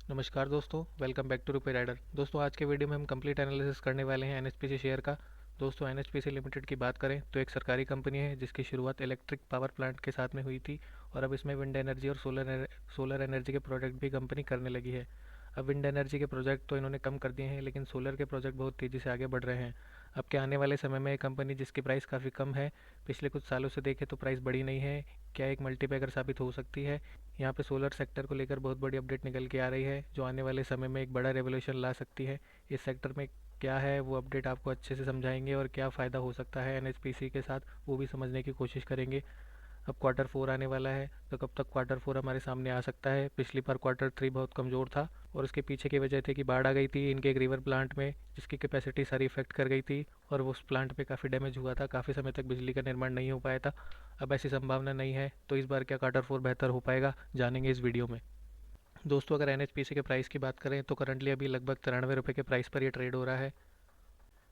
नमस्कार दोस्तों, welcome back to रुपए राइडर। दोस्तों, आज के वीडियो में हम कंप्लीट एनालिसिस करने वाले हैं एनएचपीसी शेयर का। दोस्तों, एनएचपीसी लिमिटेड की बात करें तो एक सरकारी कंपनी है जिसकी शुरुआत इलेक्ट्रिक पावर प्लांट के साथ में हुई थी और अब इसमें विंड एनर्जी और सोलर एनर्जी के प्रोजेक्ट भी कंपनी करने लगी है। अब विंड एनर्जी के प्रोजेक्ट तो इन्होंने कम कर दिए हैं, लेकिन सोलर के प्रोजेक्ट बहुत तेज़ी से आगे बढ़ रहे हैं। अब के आने वाले समय में एक कंपनी जिसकी प्राइस काफ़ी कम है, पिछले कुछ सालों से देखें तो प्राइस बढ़ी नहीं है, क्या एक मल्टीपैकर साबित हो सकती है। यहाँ पे सोलर सेक्टर को लेकर बहुत बड़ी अपडेट निकल के आ रही है जो आने वाले समय में एक बड़ा रेवोल्यूशन ला सकती है। इस सेक्टर में क्या है वो अपडेट आपको अच्छे से समझाएंगे और क्या फ़ायदा हो सकता है एनएचपीसी के साथ वो भी समझने की कोशिश करेंगे। अब क्वार्टर फोर आने वाला है तो कब तक क्वार्टर फोर हमारे सामने आ सकता है। पिछली बार क्वार्टर थ्री बहुत कमज़ोर था और उसके पीछे की वजह थी कि बाढ़ आ गई थी इनके एक रिवर प्लांट में जिसकी कैपेसिटी सारी इफेक्ट कर गई थी और वो उस प्लांट पे काफ़ी डैमेज हुआ था, काफ़ी समय तक बिजली का निर्माण नहीं हो पाया था। अब ऐसी संभावना नहीं है, तो इस बार क्या क्वार्टर फोर बेहतर हो पाएगा, जानेंगे इस वीडियो में। दोस्तों, अगर एनएचपीसी के प्राइस की बात करें तो करंटली अभी लगभग 93 रुपये के प्राइस पर ये ट्रेड हो रहा है।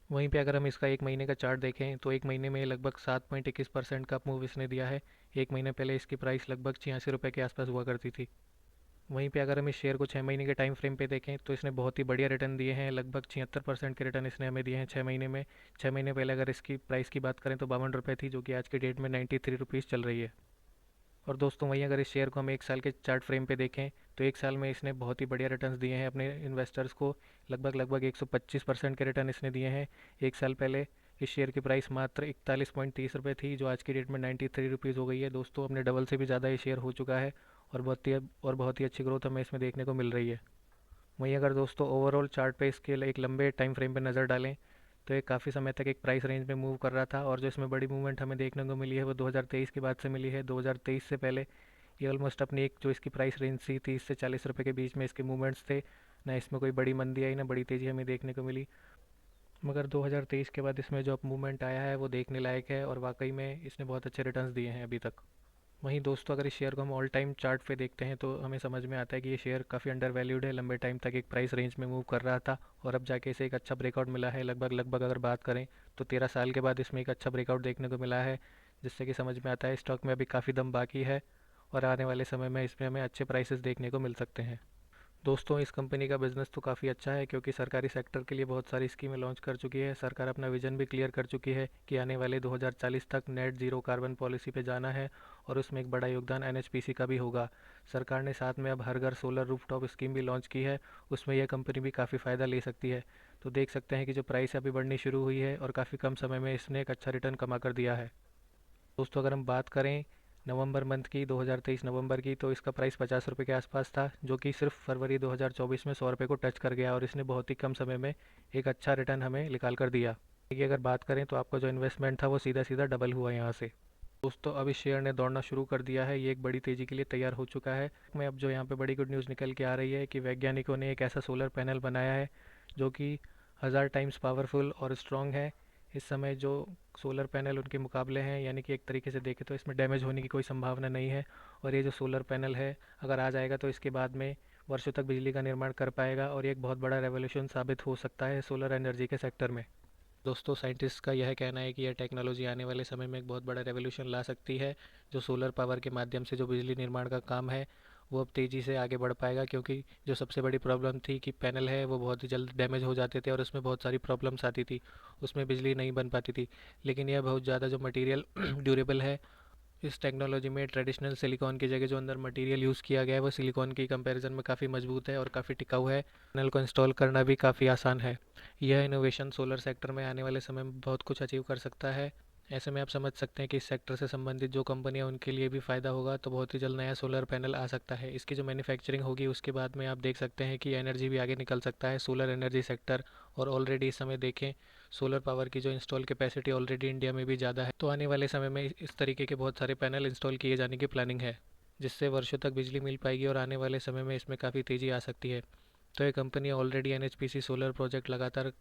वहीं पे अगर हम इसका एक महीने का चार्ट देखें तो एक महीने में लगभग 7.21% का मूव इसने दिया है। एक महीने पहले इसकी प्राइस लगभग 86 रुपये के आसपास हुआ करती थी। वहीं पे अगर हम इस शेयर को 6 महीने के टाइम फ्रेम पे देखें तो इसने बहुत ही बढ़िया रिटर्न दिए हैं, लगभग 76% के रिटर्न इसने हमें दिए हैं 6 महीने में। 6 महीने पहले अगर इसकी प्राइस की बात करें तो 52 रुपये थी, जो कि आज की डेट में 93 रुपीज़ चल रही है। और दोस्तों, वहीं अगर इस शेयर को हम एक साल के चार्ट फ्रेम पे देखें तो एक साल में इसने बहुत ही बढ़िया रिटर्न्स दिए हैं अपने इन्वेस्टर्स को। लगभग 125% के रिटर्न इसने दिए हैं। एक साल पहले इस शेयर की प्राइस मात्र 41.30 रुपये थी, जो आज की डेट में 93 रुपीज़ हो गई है। दोस्तों, अपने डबल से भी ज़्यादा ये शेयर हो चुका है और बहुत ही अच्छी ग्रोथ हमें इसमें देखने को मिल रही है। वहीं अगर दोस्तों ओवरऑल चार्ट पे इसके एक लंबे टाइम फ्रेम पे नज़र डालें तो ये काफ़ी समय तक एक प्राइस रेंज में मूव कर रहा था और जो इसमें बड़ी मूवमेंट हमें देखने को मिली है वो 2023 के बाद से मिली है। 2023 से पहले ये ऑलमोस्ट अपनी एक जो इसकी प्राइस रेंज थी 30 से 40 रुपये के बीच में इसके मूवमेंट्स थे। ना इसमें कोई बड़ी मंदी आई ना बड़ी तेज़ी हमें देखने को मिली, मगर 2023 के बाद इसमें जो अप मूवमेंट आया है वो देखने लायक है और वाकई में इसने बहुत अच्छे रिटर्न्स दिए हैं अभी तक। वहीं दोस्तों, अगर इस शेयर को हम ऑल टाइम चार्ट पे देखते हैं तो हमें समझ में आता है कि ये शेयर काफ़ी अंडर वैल्यूड है। लंबे टाइम तक एक प्राइस रेंज में मूव कर रहा था और अब जाके इसे एक अच्छा ब्रेकआउट मिला है। लगभग लगभग अगर बात करें तो 13 साल के बाद इसमें एक अच्छा ब्रेकआउट देखने को मिला है, जिससे कि समझ में आता है स्टॉक में अभी काफ़ी दम बाकी है और आने वाले समय में इसमें हमें अच्छे प्राइसेस देखने को मिल सकते हैं। दोस्तों, इस कंपनी का बिजनेस तो काफ़ी अच्छा है क्योंकि सरकारी सेक्टर के लिए बहुत सारी स्कीमें लॉन्च कर चुकी है। सरकार अपना विजन भी क्लियर कर चुकी है कि आने वाले 2040 तक नेट ज़ीरो कार्बन पॉलिसी पे जाना है और उसमें एक बड़ा योगदान एनएचपीसी का भी होगा। सरकार ने साथ में अब हर घर सोलर रूफटॉप स्कीम भी लॉन्च की है, उसमें यह कंपनी भी काफ़ी फ़ायदा ले सकती है। तो देख सकते हैं कि जो प्राइस अभी बढ़नी शुरू हुई है और काफ़ी कम समय में इसने एक अच्छा रिटर्न कमा कर दिया है। दोस्तों, अगर हम बात करें नवंबर मंथ की 2023 नवंबर की तो इसका प्राइस 50 रुपये के आसपास था, जो कि सिर्फ फरवरी 2024 में 100 रुपये को टच कर गया और इसने बहुत ही कम समय में एक अच्छा रिटर्न हमें निकाल कर दिया। कि अगर बात करें तो आपका जो इन्वेस्टमेंट था वो सीधा सीधा डबल हुआ यहाँ से। दोस्तों, अब इस शेयर ने दौड़ना शुरू कर दिया है, ये एक बड़ी तेज़ी के लिए तैयार हो चुका है। मैं अब जो यहाँ पे बड़ी गुड न्यूज़ निकल के आ रही है कि वैज्ञानिकों ने एक ऐसा सोलर पैनल बनाया है जो कि 1000 टाइम्स पावरफुल और स्ट्रॉन्ग है। इस समय जो सोलर पैनल उनके मुकाबले हैं, यानी कि एक तरीके से देखें तो इसमें डैमेज होने की कोई संभावना नहीं है। और ये जो सोलर पैनल है अगर आ जाएगा तो इसके बाद में वर्षों तक बिजली का निर्माण कर पाएगा और ये एक बहुत बड़ा रेवोल्यूशन साबित हो सकता है सोलर एनर्जी के सेक्टर में। दोस्तों, साइंटिस्ट का यह कहना है कि यह टेक्नोलॉजी आने वाले समय में एक बहुत बड़ा रेवोल्यूशन ला सकती है। जो सोलर पावर के माध्यम से जो बिजली निर्माण का काम है वो अब तेज़ी से आगे बढ़ पाएगा, क्योंकि जो सबसे बड़ी प्रॉब्लम थी कि पैनल है वो बहुत ही जल्द डैमेज हो जाते थे और उसमें बहुत सारी प्रॉब्लम्स आती थी, उसमें बिजली नहीं बन पाती थी। लेकिन यह बहुत ज़्यादा जो मटेरियल ड्यूरेबल है, इस टेक्नोलॉजी में ट्रेडिशनल सिलिकॉन की जगह जो अंदर मटेरियल यूज़ किया गया है वो सिलिकॉन की कंपैरिजन में काफ़ी मजबूत है और काफ़ी टिकाऊ है। पैनल को इंस्टॉल करना भी काफ़ी आसान है। यह इनोवेशन सोलर सेक्टर में आने वाले समय में बहुत कुछ अचीव कर सकता है। ऐसे में आप समझ सकते हैं कि इस सेक्टर से संबंधित जो कंपनियां उनके लिए भी फ़ायदा होगा, तो बहुत ही जल्द नया सोलर पैनल आ सकता है। इसकी जो मैन्युफैक्चरिंग होगी उसके बाद में आप देख सकते हैं कि एनर्जी भी आगे निकल सकता है सोलर एनर्जी सेक्टर। और ऑलरेडी इस समय देखें सोलर पावर की जो इंस्टॉल कैपेसिटी ऑलरेडी इंडिया में भी ज़्यादा है, तो आने वाले समय में इस तरीके के बहुत सारे पैनल इंस्टॉल किए जाने की प्लानिंग है, जिससे वर्षों तक बिजली मिल पाएगी और आने वाले समय में इसमें काफ़ी तेज़ी आ सकती है। तो ये company already NHPC solar project लगातार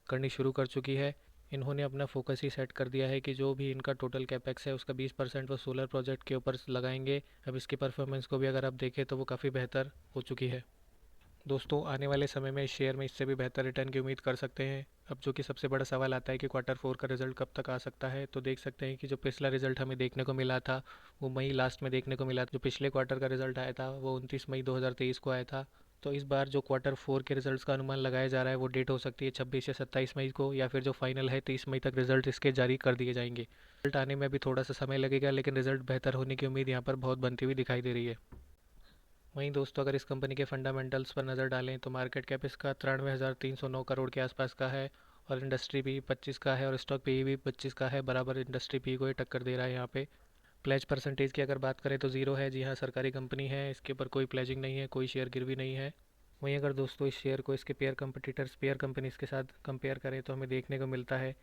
करनी शुरू कर चुकी है। इन्होंने अपना फोकस ही सेट कर दिया है कि जो भी इनका टोटल कैपेक्स है उसका 20% वो सोलर प्रोजेक्ट के ऊपर लगाएंगे। अब इसकी परफॉर्मेंस को भी अगर आप देखें तो वो काफ़ी बेहतर हो चुकी है। दोस्तों, आने वाले समय में इस शेयर में इससे भी बेहतर रिटर्न की उम्मीद कर सकते हैं। अब जो कि सबसे बड़ा सवाल आता है कि क्वार्टर फोर का रिजल्ट कब तक आ सकता है, तो देख सकते हैं कि जो पिछला रिजल्ट हमें देखने को मिला था वो मई लास्ट में देखने को मिला। जो पिछले क्वार्टर का रिजल्ट आया था वो 29 मई 2023 को आया था। तो इस बार जो क्वार्टर 4 के रिजल्ट्स का अनुमान लगाया जा रहा है वो डेट हो सकती है 26 या 27 मई को, या फिर जो फाइनल है 30 मई तक रिजल्ट इसके जारी कर दिए जाएंगे। रिजल्ट आने में अभी थोड़ा सा समय लगेगा, लेकिन रिजल्ट बेहतर होने की उम्मीद यहाँ पर बहुत बनती हुई दिखाई दे रही है। वहीं दोस्तों अगर इस कंपनी के फंडामेंटल्स पर नज़र डालें तो मार्केट कैप इसका 93,309 करोड़ के आसपास का है, और इंडस्ट्री पी 25 का है, और स्टॉक पी भी 25 का है, बराबर इंडस्ट्री पी को ही टक्कर दे रहा है यहाँ पे। प्लेज परसेंटेज की अगर बात करें तो ज़ीरो है। जी हाँ, सरकारी कंपनी है, इसके ऊपर कोई प्लेजिंग नहीं है, कोई शेयर गिरवी नहीं है। वहीं अगर दोस्तों इस शेयर को इसके पेयर कंपनीज के साथ कंपेयर करें तो हमें देखने को मिलता है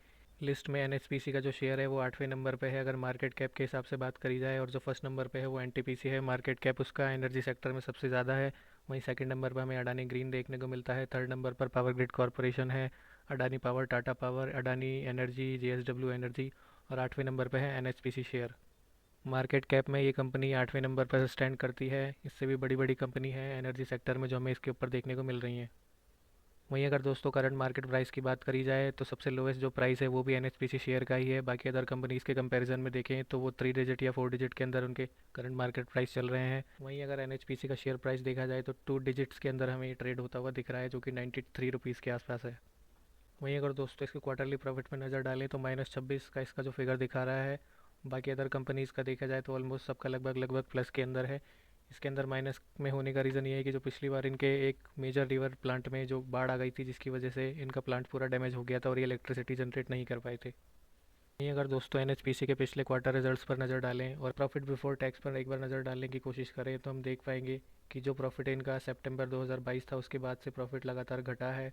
लिस्ट में एनएचपीसी का जो शेयर है वो 8वें नंबर पे है अगर मार्केट कैप के हिसाब से बात करी जाए, और जो फर्स्ट नंबर पे है वो एनटीपीसी है। मार्केट कैप उसका एनर्जी सेक्टर में सबसे ज़्यादा है। वहीं सेकंड नंबर पर हमें अडानी ग्रीन देखने को मिलता है। थर्ड नंबर पर पावर ग्रिड कॉरपोरेशन है, Adani power, Tata power, Adani energy, JSW energy, और 8वें नंबर पर है एनएचपीसी शेयर। मार्केट कैप में ये कंपनी 8वें नंबर पर स्टैंड करती है। इससे भी बड़ी बड़ी कंपनी है एनर्जी सेक्टर में जो हमें इसके ऊपर देखने को मिल रही हैं। वहीं अगर दोस्तों करंट मार्केट प्राइस की बात करी जाए तो सबसे लोएस्ट जो प्राइस है वो भी एनएचपीसी शेयर का ही है। बाकी अदर कंपनीज के कंपैरिजन में देखें तो वो 3 डिजिट या 4 डिजिट के अंदर उनके करंट मार्केट प्राइस चल रहे हैं। वहीं अगर एनएचपीसी का शेयर प्राइस देखा जाए तो 2 डिजिट्स के अंदर हमें ट्रेड होता हुआ दिख रहा है, जो कि 93 रुपीज़ के आसपास है। वहीं अगर दोस्तों इसके क्वार्टरली प्रॉफिट में नज़र डालें तो -26 का इसका जो फिगर दिखा रहा है। बाकी अदर कंपनीज़ का देखा जाए तो ऑलमोस्ट सबका लगभग लगभग प्लस के अंदर है। इसके अंदर माइनस में होने का रीज़न ये है कि जो पिछली बार इनके एक मेजर रिवर प्लांट में जो बाढ़ आ गई थी, जिसकी वजह से इनका प्लांट पूरा डैमेज हो गया था और ये इलेक्ट्रिसिटी जनरेट नहीं कर पाए थे। वहीं अगर दोस्तों एनएचपीसी के पिछले क्वार्टर रिजल्ट्स पर नज़र डालें और प्रॉफिट बिफोर टैक्स पर एक बार नज़र डालने की कोशिश करें तो हम देख पाएंगे कि जो प्रॉफिट इनका सितंबर 2022 था उसके बाद से प्रॉफिट लगातार घटा है,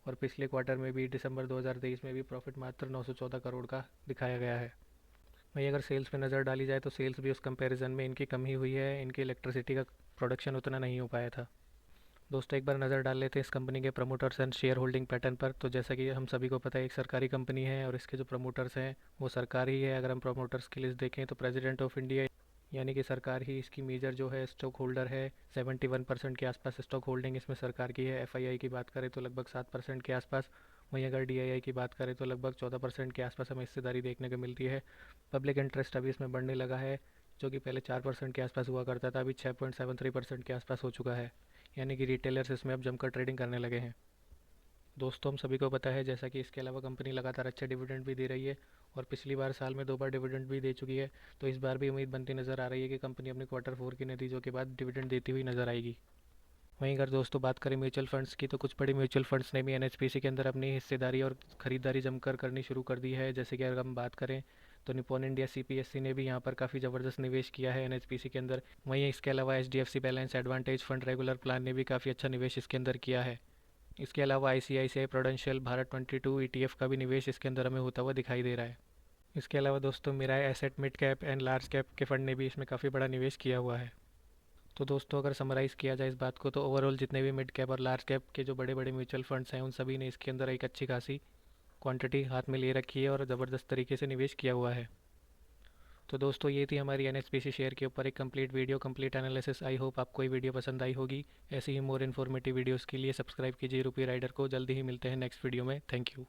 और पिछले क्वार्टर में भी दिसंबर 2023 में भी प्रॉफिट मात्र 914 करोड़ का दिखाया गया है। वहीं अगर सेल्स पे नज़र डाली जाए तो सेल्स भी उस कंपैरिजन में इनकी कम ही हुई है। इनकी इलेक्ट्रिसिटी का प्रोडक्शन उतना नहीं हो पाया था। दोस्तों एक बार नज़र डाल लेते हैं इस कंपनी के promoters and share holding pattern पर। तो जैसा कि हम सभी को पता है एक सरकारी कंपनी है और इसके जो प्रमोटर्स हैं वो सरकार ही है। अगर हम प्रमोटर्स की लिस्ट देखें तो प्रेसिडेंट ऑफ इंडिया यानी कि सरकार ही इसकी मेजर जो है स्टॉक होल्डर है। 71% के आसपास स्टॉक होल्डिंग इसमें सरकार की है। एफआईआई की बात करें तो लगभग 7% के आसपास। वहीं अगर डीआईआई की बात करें तो लगभग 14% के आसपास हमें हिस्सेदारी देखने को मिलती है। पब्लिक इंटरेस्ट अभी इसमें बढ़ने लगा है, जो कि पहले 4% के आसपास हुआ करता था, अभी 6.73% के आसपास हो चुका है। यानी कि रिटेलर्स इसमें अब जमकर ट्रेडिंग करने लगे हैं। दोस्तों हम सभी को पता है जैसा कि इसके अलावा कंपनी लगातार अच्छे डिविडेंड भी दे रही है, और पिछली बार साल में 2 बार डिविडेंड भी दे चुकी है। तो इस बार भी उम्मीद बनती नज़र आ रही है कि कंपनी अपने क्वार्टर 4 के नतीजों के बाद डिविडेंड देती हुई नजर आएगी। वहीं अगर दोस्तों बात करें म्यूचुअल फंड्स की तो कुछ बड़ी म्यूचुअल फंड्स ने भी एनएचपीसी के अंदर अपनी हिस्सेदारी और ख़रीदारी जमकर करनी शुरू कर दी है। जैसे कि अगर हम बात करें तो निपॉन इंडिया सीपीएससी ने भी यहाँ पर काफ़ी ज़बरदस्त निवेश किया है एनएचपीसी के अंदर। वहीं इसके अलावा HDFC balance advantage fund regular plan ने भी काफ़ी अच्छा निवेश इसके अंदर किया है। इसके अलावा आईसीआईसीआई प्रोडेंशियल भारत 22 ईटीएफ का भी निवेश इसके अंदर हमें होता हुआ दिखाई दे रहा है। इसके अलावा दोस्तों Mirae asset mid cap and large cap के फंड ने भी इसमें काफ़ी बड़ा निवेश किया हुआ है। तो दोस्तों अगर समराइज़ किया जाए इस बात को तो ओवरऑल जितने भी मिड कैप और लार्ज कैप के जो बड़े बड़े म्यूचुअल फंड्स हैं उन सभी ने इसके अंदर एक अच्छी खासी क्वांटिटी हाथ में ले रखी है और ज़बरदस्त तरीके से निवेश किया हुआ है। तो दोस्तों ये थी हमारी एनएचपीसी शेयर के ऊपर एक complete video, complete analysis. I hope आपको ये वीडियो पसंद आई होगी। ऐसी ही मोर इन्फॉर्मेटिव वीडियोज़ के लिए सब्सक्राइब कीजिए रुपी राइडर को। जल्दी ही मिलते हैं नेक्स्ट वीडियो में। Thank you.